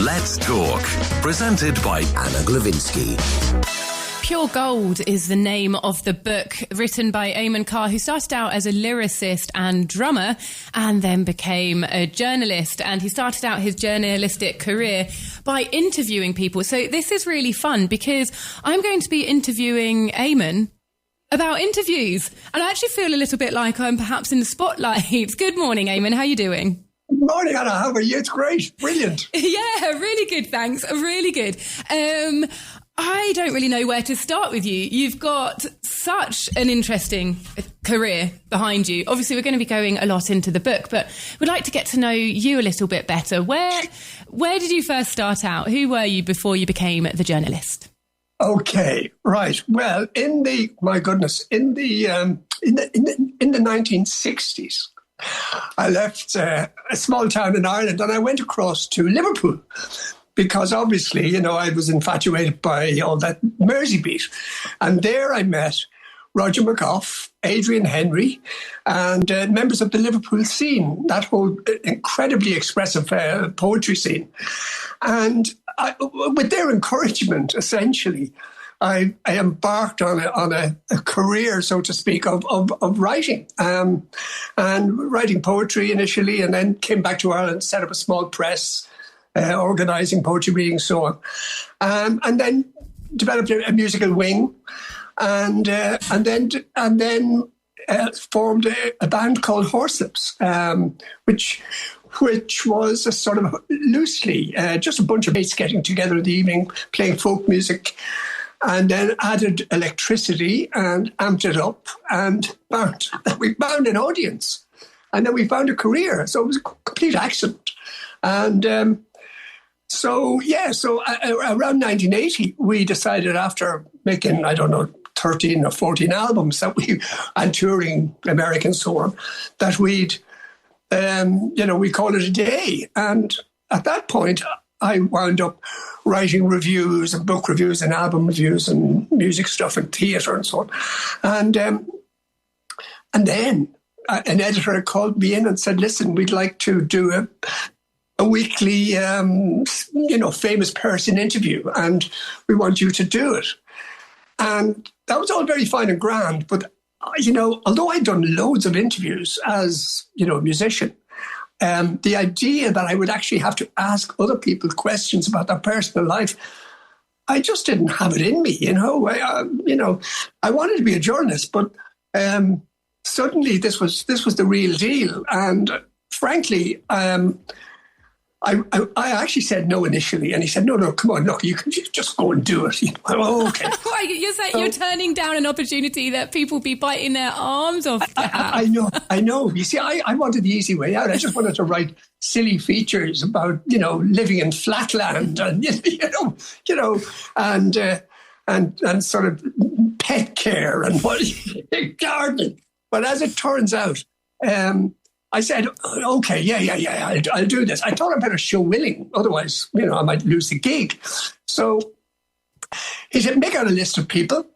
Let's Talk. Presented by Glowinski. Pure Gold is the name of the book, written by Éamonn Carr, who started out as a lyricist and drummer and then became a journalist. And he started out his journalistic career by interviewing people. So this is really fun because I'm going to be interviewing Éamonn about interviews. And I actually feel a little bit like I'm perhaps in the spotlight. Good morning, Éamonn. How are you doing? Good morning, Anna. How are you? It's great. Brilliant. Yeah, really good. Thanks. Really good. I don't really know where to start with you. You've got such an interesting career behind you. Obviously, we're going to be going a lot into the book, but we'd like to get to know you a little bit better. Where did you first start out? Who were you before you became the journalist? Okay, right. Well, in the 1960s, I left a small town in Ireland and I went across to Liverpool. Because obviously, I was infatuated by all that Mersey beat. And there I met Roger McGough, Adrian Henry, and members of the Liverpool scene, that whole incredibly expressive poetry scene. And with their encouragement, essentially, I embarked on a career, so to speak, of writing, and writing poetry initially, and then came back to Ireland, set up a small press, organising poetry readings, so on, and then developed a musical wing, and then formed a band called Horseps, which was a sort of loosely just a bunch of mates getting together in the evening, playing folk music, and then added electricity and amped it up, and we found an audience, and then we found a career. So it was a complete accident, and. So around 1980, we decided, after making, 13 or 14 albums and touring America and so on, that we'd call it a day. And at that point, I wound up writing reviews and book reviews and album reviews and music stuff and theatre and so on. And then an editor called me in and said, listen, we'd like to do a weekly, famous person interview, and we want you to do it. And that was all very fine and grand, but, although I'd done loads of interviews as, a musician, the idea that I would actually have to ask other people questions about their personal life, I just didn't have it in me, I wanted to be a journalist, but suddenly this was the real deal. And frankly, I actually said no initially, and he said, no, come on, look, you can just go and do it. Okay. You're saying you're turning down an opportunity that people be biting their arms off. I know. You see, I wanted the easy way out. I just wanted to write silly features about, living in flatland and, and sort of pet care and gardening. But as it turns out, I said, okay, yeah, I'll do this. I thought I'd better show willing, otherwise, I might lose the gig. So he said, make out a list of people,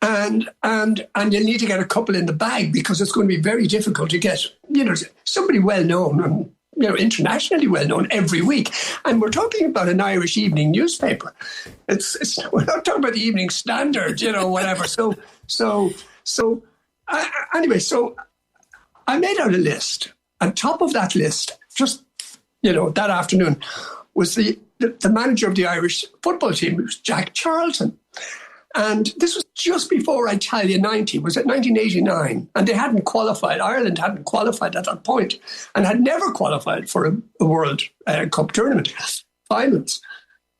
and you'll need to get a couple in the bag, because it's going to be very difficult to get, somebody well known and internationally well known every week. And we're talking about an Irish evening newspaper. We're not talking about the Evening Standard, whatever. Anyway, I made out a list. On top of that list, just, that afternoon, was the manager of the Irish football team, who was Jack Charlton. And this was just before Italia 90, was it 1989? And they hadn't qualified. Ireland hadn't qualified at that point and had never qualified for a World Cup tournament finals.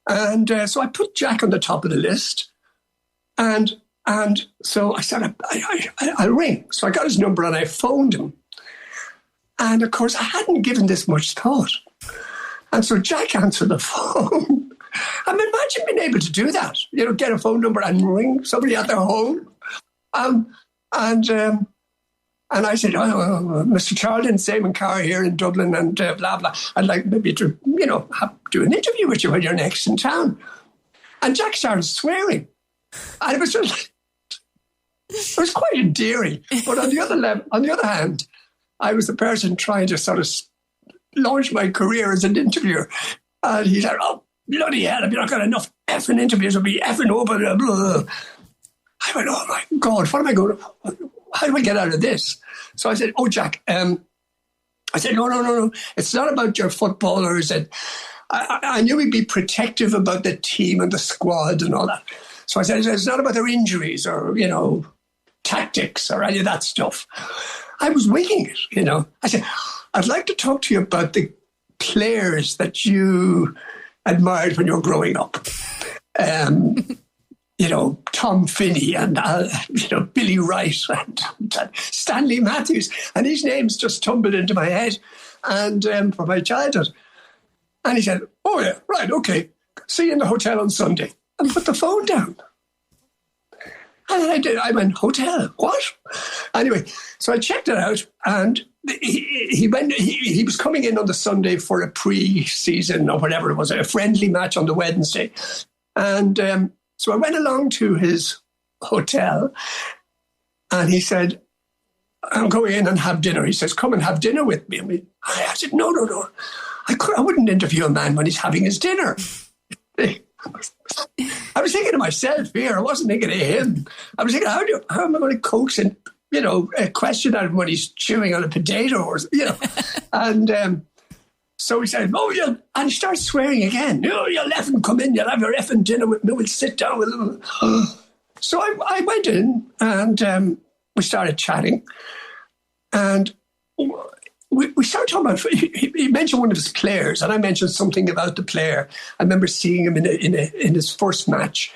And so I put Jack on the top of the list. And so I said, I'll ring. So I got his number and I phoned him. And of course, I hadn't given this much thought. And so Jack answered the phone. I mean, imagine being able to do that, get a phone number and ring somebody at their home. And I said, Mr. Charlton, Éamonn Carr here in Dublin, and blah, blah. I'd like maybe to, do an interview with you when you're next in town. And Jack started swearing. And it was just, it was quite endearing. But on the other hand, I was the person trying to sort of launch my career as an interviewer. And he said, oh, bloody hell, if you're not got enough effing interviews, I'll be effing open. Blah, blah. I went, oh my God, what am I going to, how do I get out of this? So I said, oh, Jack, I said, no. It's not about your footballers. And I knew he'd be protective about the team and the squad and all that. So I said, it's not about their injuries or, tactics or any of that stuff. I was winging it, I said, I'd like to talk to you about the players that you admired when you were growing up. Tom Finney and, Billy Wright and Stanley Matthews. And these names just tumbled into my head and for my childhood. And he said, oh, yeah, right, okay. See you in the hotel on Sunday. And put the phone down. And then I did. I went, hotel? What? Anyway, so I checked it out. And he was coming in on the Sunday for a pre-season or whatever it was, a friendly match on the Wednesday. And so I went along to his hotel. And he said, I'm going in and have dinner. He says, come and have dinner with me. I said, no. I wouldn't interview a man when he's having his dinner. I was thinking to myself here. I wasn't thinking of him. I was thinking, how am I going to coax and, a question out of him when he's chewing on a potato or, And so he said, oh, yeah. And he starts swearing again. Oh, you'll effing come in. You'll have your effing dinner with me. We'll sit down with him. So I went in and we started chatting. And we started talking about, he mentioned one of his players, and I mentioned something about the player. I remember seeing him in his first match,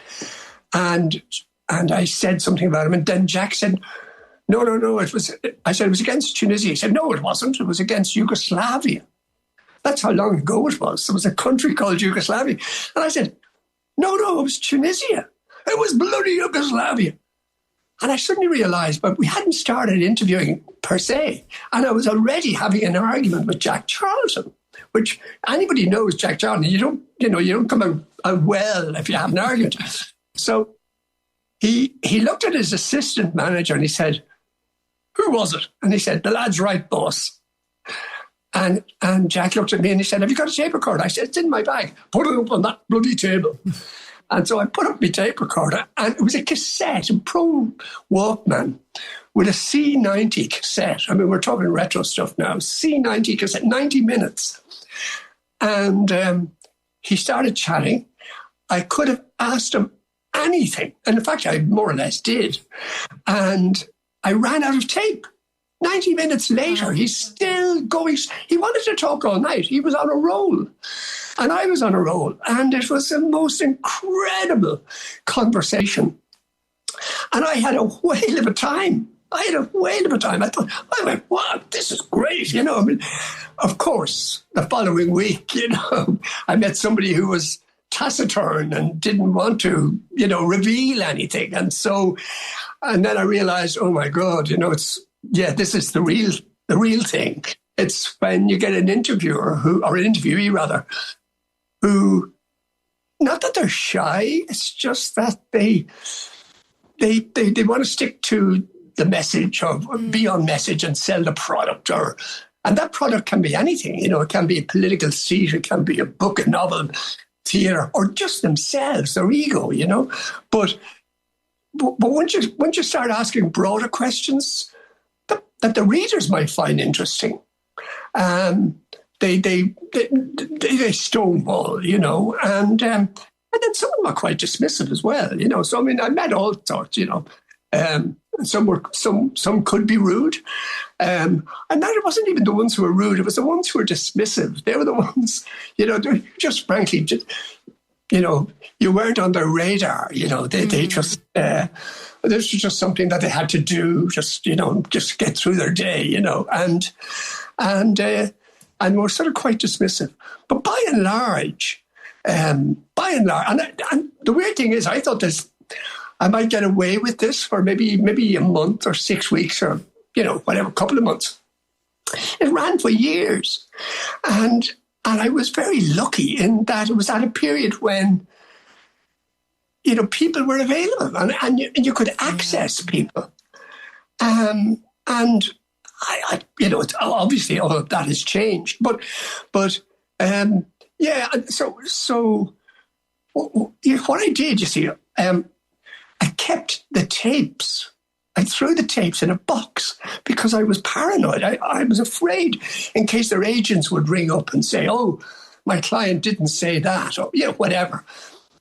and I said something about him, and then Jack said, no, I said it was against Tunisia. He said, no, it wasn't. It was against Yugoslavia. That's how long ago it was. There was a country called Yugoslavia. And I said, no, it was Tunisia. It was bloody Yugoslavia. And I suddenly realised, but we hadn't started interviewing per se. And I was already having an argument with Jack Charlton, which anybody knows Jack Charlton. You don't come out well if you have an argument. So he looked at his assistant manager and he said, who was it? And he said, the lad's right, boss. And Jack looked at me and he said, have you got a tape recorder? I said, it's in my bag. Put it up on that bloody table. And so I put up my tape recorder, and it was a cassette, a Pro Walkman, with a C90 cassette. I mean, we're talking retro stuff now. C90 cassette, 90 minutes. And he started chatting. I could have asked him anything. And in fact, I more or less did. And I ran out of tape. 90 minutes later, he's still going. He wanted to talk all night. He was on a roll. And I was on a roll. And it was the most incredible conversation. And I had a whale of a time. I went, wow, this is great. I mean, of course, the following week, I met somebody who was taciturn and didn't want to, reveal anything. And then I realized, oh my God, this is the real thing. It's when you get an interviewer or an interviewee rather, who, not that they're shy, it's just that they want to stick to the message or be on message and sell the product, and that product can be anything. It can be a political seat, it can be a book, a novel, theatre, or just themselves, their ego. But once you start asking broader questions that the readers might find interesting, they stonewall, and then some of them are quite dismissive as well, So I mean, I met all sorts, some could be rude, and then it wasn't even the ones who were rude; it was the ones who were dismissive. They were the ones, they just frankly, you weren't on their radar. They just. This was just something that they had to do, just get through their day, and were sort of quite dismissive. But by and large, and the weird thing is, I thought I might get away with this for maybe a month or 6 weeks or whatever, couple of months. It ran for years, and I was very lucky in that it was at a period when. People were available and you could access people. And I obviously all of that has changed. But Yeah. So what I did, you see, I kept the tapes. I threw the tapes in a box because I was paranoid. I was afraid in case their agents would ring up and say, oh, my client didn't say that, or, whatever.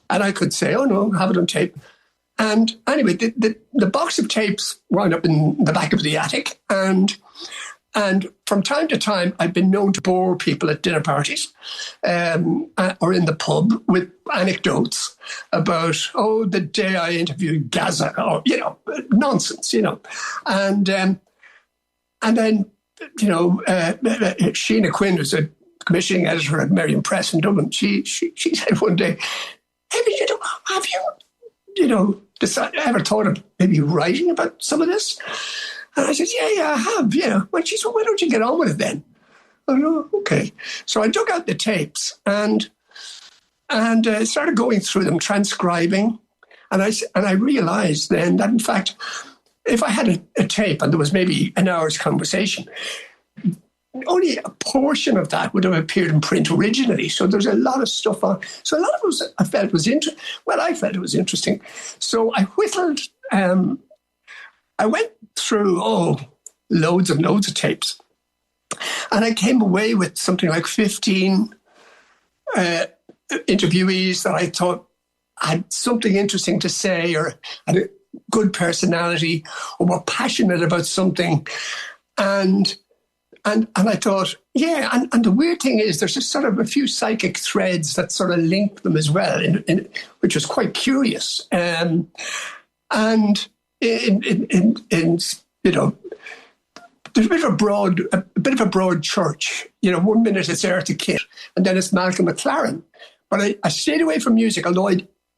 And I could say, oh, no, have it on tape. And anyway, the box of tapes wound up in the back of the attic. And from time to time, I've been known to bore people at dinner parties or in the pub with anecdotes about, the day I interviewed Gaza, or, nonsense, And then, Sheena Quinn, who's a commissioning editor at Merriam Press in Dublin, she said one day, hey, have you, ever thought of maybe writing about some of this? And I said, yeah, I have, Well, she said, why don't you get on with it then? Oh, no, okay. So I dug out the tapes and started going through them, transcribing. And I realized then that, in fact, if I had a tape and there was maybe an hour's conversation, only a portion of that would have appeared in print originally. So there's a lot of stuff on. So a lot of it I felt it was interesting. So I whittled. I went through loads of tapes, and I came away with something like 15 interviewees that I thought had something interesting to say, or had a good personality, or were passionate about something, and I thought, and the weird thing is there's just sort of a few psychic threads that sort of link them as well, which was quite curious. And there's a bit of a broad church. 1 minute it's Eartha Kitt, and then it's Malcolm McLaren. But I stayed away from music, although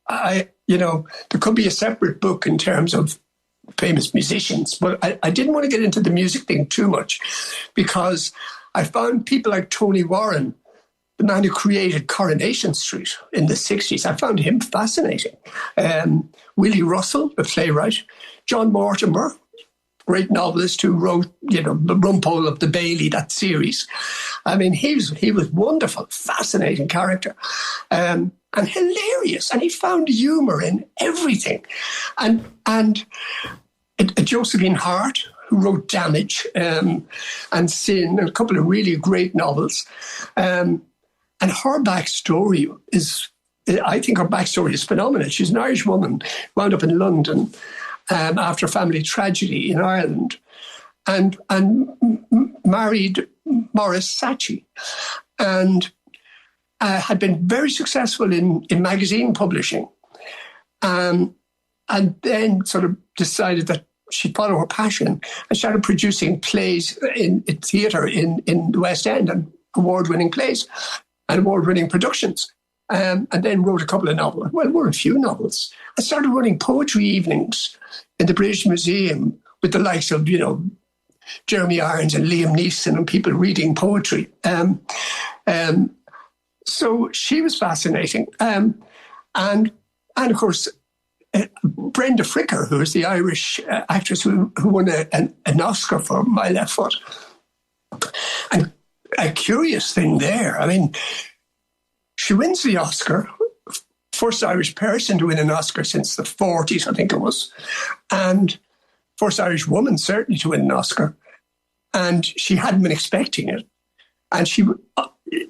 I there could be a separate book in terms of famous musicians, but I didn't want to get into the music thing too much, because I found people like Tony Warren, the man who created Coronation Street in the 60s, I found him fascinating. Willie Russell, the playwright, John Mortimer, great novelist who wrote, The Rumpole of the Bailey, that series. I mean, he was wonderful, fascinating character, and hilarious. And he found humour in everything. And Josephine Hart, who wrote Damage and Sin, and a couple of really great novels. And her backstory I think her backstory is phenomenal. She's an Irish woman, wound up in London after a family tragedy in Ireland, and married Maurice Sachi, and had been very successful in magazine publishing, and then sort of decided that she'd follow her passion and started producing plays in theatre in the West End, and award-winning plays and award-winning productions. And then wrote a couple of novels. Well, were a few novels. I started running poetry evenings in the British Museum with the likes of, Jeremy Irons and Liam Neeson, and people reading poetry. So she was fascinating. And of course, Brenda Fricker, who is the Irish actress who won an Oscar for My Left Foot. And a curious thing there, I mean, she wins the Oscar, first Irish person to win an Oscar since the 40s, I think it was, and first Irish woman certainly to win an Oscar. And she hadn't been expecting it. And she,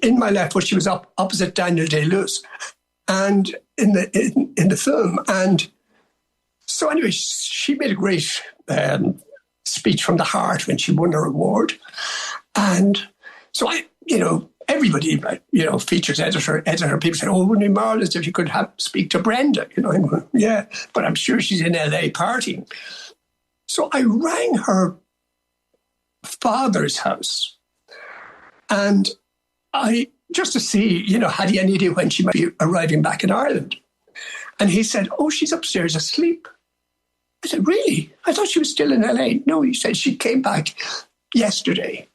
in My Left Foot, she was opposite Daniel Day-Lewis, and in the film. And so anyway, she made a great speech from the heart when she won her award. And so everybody, features editor, people said, wouldn't it be marvellous if you could speak to Brenda? I'm going, yeah, but I'm sure she's in LA partying. So I rang her father's house, and just to see, had he any idea when she might be arriving back in Ireland. And he said, she's upstairs asleep. I said, really? I thought she was still in LA. No, he said, she came back yesterday.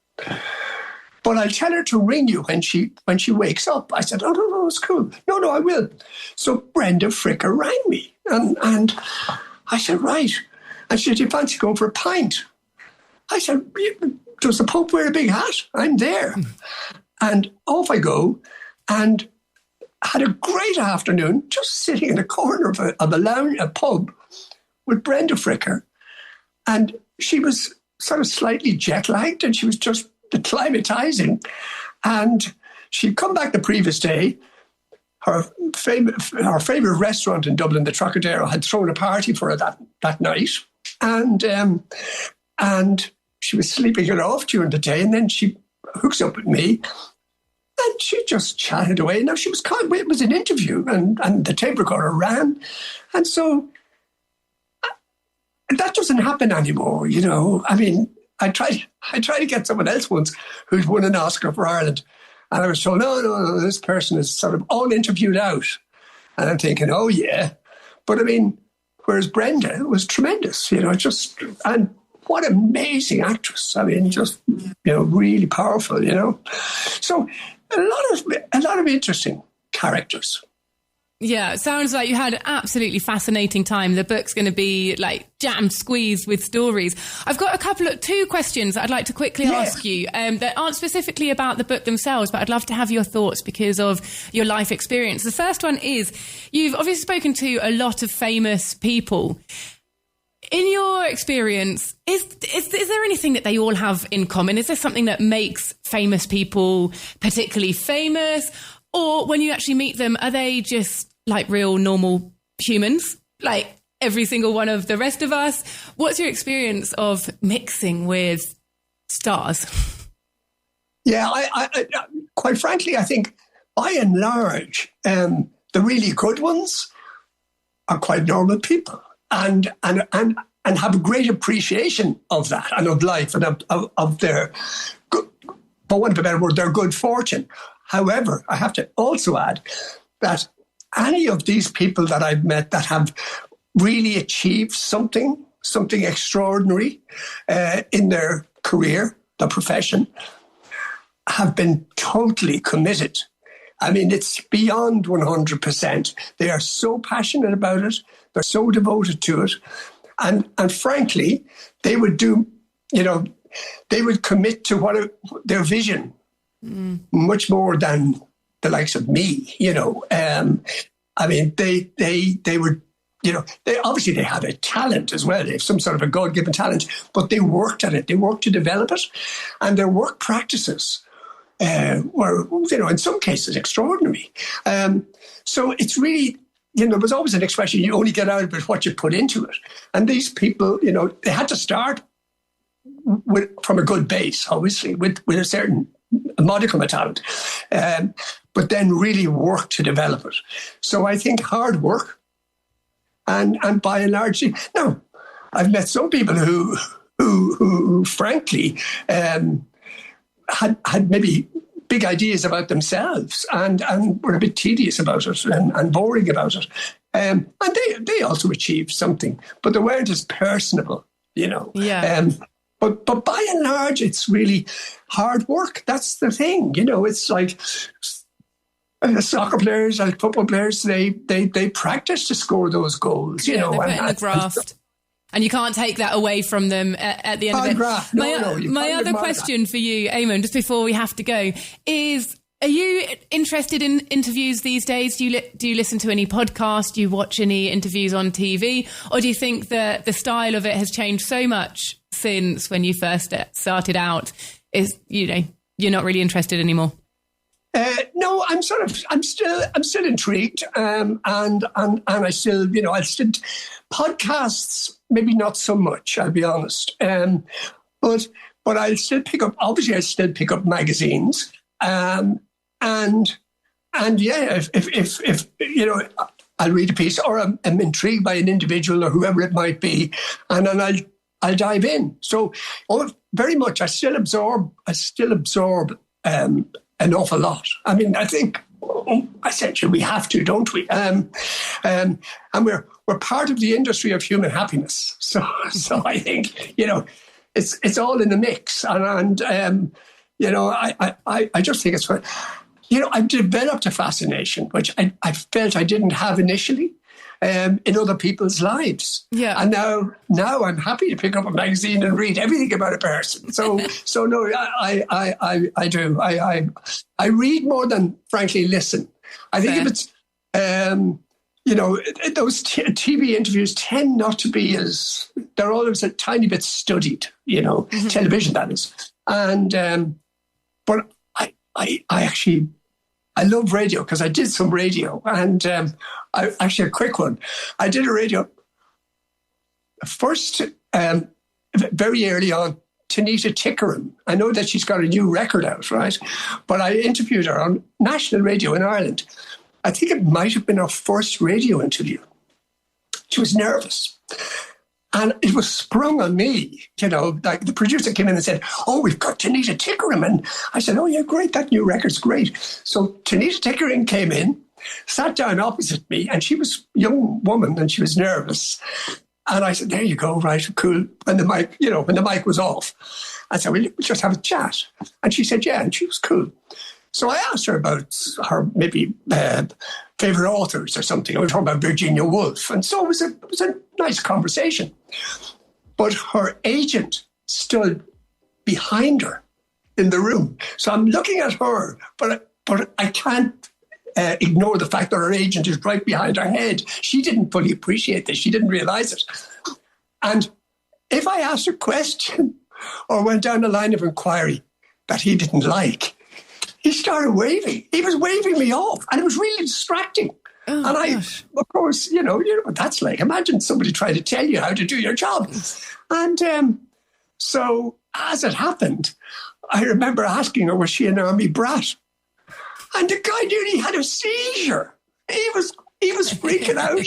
But I'll tell her to ring you when she wakes up. I said, no, it's cool. No, I will. So Brenda Fricker rang me. And I said, right. And she said, do you fancy going for a pint? I said, does the Pope wear a big hat? I'm there. And off I go. and had a great afternoon just sitting in a corner of a lounge, a pub, with Brenda Fricker. And she was sort of slightly jet-lagged, and she was just acclimatizing. And she'd come back the previous day. Her favourite restaurant in Dublin, the Trocadero, had thrown a party for her that night. And she was sleeping it off during the day, and then she hooks up with me, and she just chatted away. Now, she was it was an interview, and the tape recorder ran. And so that doesn't happen anymore, you know. I mean, I tried to get someone else once who'd won an Oscar for Ireland, and I was told, no, this person is sort of all interviewed out. And I'm thinking, oh, yeah. But I mean, whereas Brenda was tremendous, you know, and what an amazing actress. I mean, just, you know, really powerful, you know. So a lot of interesting characters. Yeah, it sounds like you had an absolutely fascinating time. The book's going to be like jam squeezed with stories. I've got two questions that I'd like to quickly ask you that aren't specifically about the book themselves, but I'd love to have your thoughts because of your life experience. The first one is, you've obviously spoken to a lot of famous people. In your experience, is there anything that they all have in common? Is there something that makes famous people particularly famous? Or when you actually meet them, are they just like real normal humans, like every single one of the rest of us? What's your experience of mixing with stars? Yeah, I quite frankly, I think by and large, the really good ones are quite normal people and have a great appreciation of that and of life and of their, for want of a better word, their good fortune. However, I have to also add that any of these people that I've met that have really achieved something extraordinary in their career, their profession, have been totally committed. I mean, it's beyond 100%. They are so passionate about it. They're so devoted to it. And frankly, they would they would commit to their vision much more than the likes of me, you know. I mean, they were, you know, they have a talent as well. They have some sort of a God-given talent, but they worked at it. They worked to develop it, and their work practices were, you know, in some cases extraordinary. So it's really, you know, there was always an expression, you only get out of it what you put into it. And these people, you know, they had to start from a good base, obviously, with a certain modicum of talent, but then really work to develop it. So I think hard work and by and large, now I've met some people who frankly had maybe big ideas about themselves and were a bit tedious about it and boring about it. And they also achieved something, but they weren't as personable, you know. Yeah. But by and large, it's really hard work. That's the thing, you know. It's like soccer players, like football players, they practice to score those goals, you know. They put in the graft, and you can't take that away from them at the end of it. Graft. My other question for you, Éamonn, just before we have to go, is: are you interested in interviews these days? Do you listen to any podcasts? Do you watch any interviews on TV? Or do you think that the style of it has changed so much since when you first started out? Is, you know, you're not really interested anymore? No, I'm still intrigued, and I still, you know, podcasts, maybe not so much, I'll be honest, but I'll still pick up. Obviously, I still pick up magazines. And yeah, if you know, I'll read a piece or I'm intrigued by an individual or whoever it might be, and then I'll dive in. So, very much, I still absorb an awful lot. I mean, I think essentially we have to, don't we? And we're part of the industry of human happiness. So I think, you know, it's all in the mix, and you know, I just think it's fun. You know, I've developed a fascination, which I felt I didn't have initially. in other people's lives. Yeah. And now I'm happy to pick up a magazine and read everything about a person. So no, I do. I read more than, frankly, listen. I think if it's, those TV interviews tend not to be they're always a tiny bit studied, television, that is. And, but I love radio because I did some radio. And actually, a quick one. I did a radio first, very early on, Tanita Tikaram. I know that she's got a new record out, right? But I interviewed her on national radio in Ireland. I think it might have been her first radio interview. She was nervous. And it was sprung on me, like the producer came in and said, "Oh, we've got Tanita Tikaram." And I said, "Oh, yeah, great. That new record's great." So Tanita Tikaram came in, sat down opposite me, and she was a young woman and she was nervous. And I said, "There you go, right, cool." When the mic was off, I said, "We'll just have a chat." And she said, "Yeah," and she was cool. So I asked her about her maybe favourite authors or something. I was talking about Virginia Woolf. And so it was a nice conversation. But her agent stood behind her in the room. So I'm looking at her, but I can't ignore the fact that her agent is right behind her head. She didn't fully appreciate this. She didn't realise it. And if I asked a question or went down a line of inquiry that he didn't like, he started waving. He was waving me off, and it was really distracting. Oh, and gosh. Of course, you know what that's like. Imagine somebody trying to tell you how to do your job. And so, as it happened, I remember asking her, was she an army brat? And the guy nearly had a seizure. He was freaking out.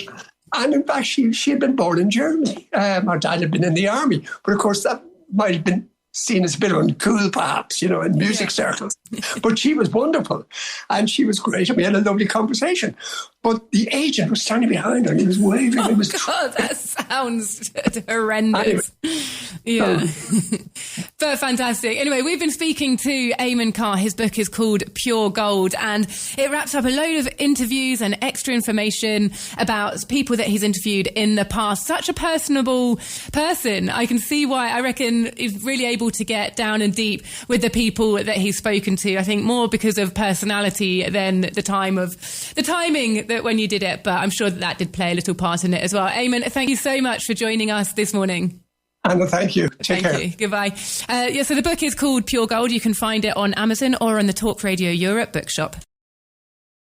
And in fact, she had been born in Germany. Her dad had been in the army. But of course, that might have been seen as a bit uncool, perhaps, in music circles. But she was wonderful. And she was great. And we had a lovely conversation. But the agent was standing behind her and he was waving. Oh, God, that sounds horrendous. Anyway. Yeah. But fantastic. Anyway, we've been speaking to Éamonn Carr. His book is called Pure Gold, and it wraps up a load of interviews and extra information about people that he's interviewed in the past. Such a personable person. I can see why. I reckon he's really able to get down and deep with the people that he's spoken to. I think more because of personality than the timing that when you did it, but I'm sure that did play a little part in it as well. Éamonn, thank you so much for joining us this morning. Anna, thank you. Take care. Thank you. Goodbye. So the book is called Pure Gold. You can find it on Amazon or on the Talk Radio Europe bookshop.